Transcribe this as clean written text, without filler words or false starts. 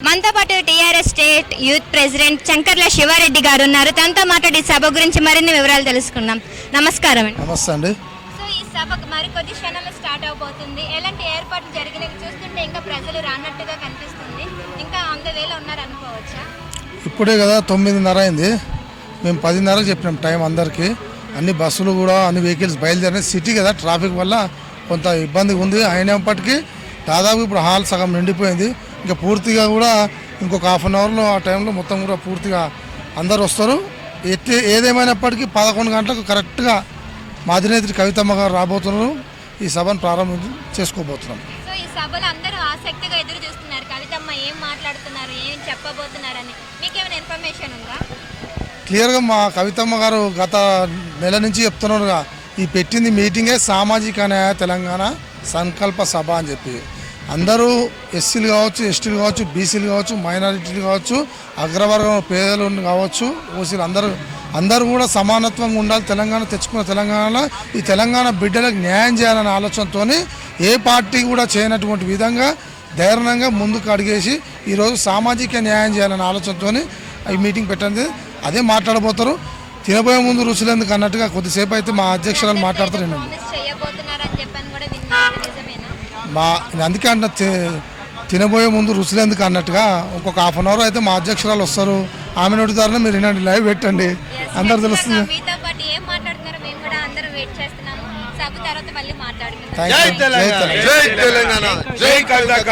మనతో పాటు TRS state youth president Chankarla Shiva Reddy గారు ఉన్నారు. తనతో మాట్లాడి సభ గురించి మరిన్ని వివరాలు తెలుసుకుందాం. నమస్కారం అండి. నమస్తే అండి. సో ఈ సభ మరికొద్ది క్షణంలో స్టార్ట్ అవబోతుంది. ఎలాంటి ఏర్పాట్లు జరిగినవి చూస్తుంటే ఇంకా ప్రజలు రానట్టుగా కనిపిస్తుంది. ఇంకా 100 వేల ఉన్నారు అనుకోవచ్చా? ఇప్పుడే కదా 9:30 అయింది. మేము 10:30 చెప్పినాం టైం అందరికీ. అన్ని బస్సులు కూడా అన్ని వెహికల్స్ బయలుదేరినాయి. సిటీ కదా, ట్రాఫిక్ వల్ల కొంత ఇబ్బంది ఉంది. అయినప్పటికీ దాదాపు ఇప్పుడు హాల్ సగం నిండిపోయింది. ఇంకా పూర్తిగా కూడా ఇంకొక హాఫ్ అన్ అవర్లో ఆ టైంలో మొత్తం కూడా పూర్తిగా అందరు వస్తారు. ఏదేమైనప్పటికీ 11 గంటలకు కరెక్ట్గా మా అధినేత్రి కవితమ్మ గారు రాబోతున్నారు. ఈ సభను ప్రారంభం చేసుకోబోతున్నాం. సో ఈ సభలో అందరూ ఆసక్తిగా ఎదురు చూస్తున్నారు. కవితమ్మ ఏం మాట్లాడుతున్నారు, ఏం చెప్పబోతున్నారని మీకేమైనా ఇన్ఫర్మేషన్ ఉందా? క్లియర్గా మా కవితమ్మ గారు గత నెల నుంచి చెప్తున్నారుగా, ఈ పెట్టింది మీటింగే సామాజిక న్యాయ తెలంగాణ సంకల్ప సభ అని చెప్పి. అందరూ ఎస్సీలు కావచ్చు, ఎస్టీలు కావచ్చు, బీసీలు కావచ్చు, మైనారిటీలు కావచ్చు, అగ్రవర్గం పేదలు కావచ్చు, ఓసీలు అందరూ కూడా సమానత్వంగా ఉండాలి. తెలంగాణ తెచ్చుకున్న తెలంగాణలో ఈ తెలంగాణ బిడ్డలకు న్యాయం చేయాలనే ఆలోచనతో ఏ పార్టీ కూడా చేయనటువంటి విధంగా ధైర్యంగా ముందుకు అడిగేసి ఈరోజు సామాజిక న్యాయం చేయాలనే ఆలోచనతో ఈ మీటింగ్ పెట్టింది. అదే మాట్లాడబోతారు. తినబోయే ముందు రుచులు ఎందుకు అన్నట్టుగా కొద్దిసేపు అయితే మా అధ్యక్షురాలు మాట్లాడతారు. అందుకే అంట తినబోయే ముందు రుచులు ఎందుకు అన్నట్టుగా ఇంకొక హాఫ్ అన్ అవర్ అయితే మా అధ్యక్షురాలు వస్తారు. ఆమె నోటి ద్వారా మీరు వినండి, లైవ్ పెట్టండి, అందరు తెలుస్తుంది. జై తెలంగాణ, జై తెలంగాణ, జై కవితక్క.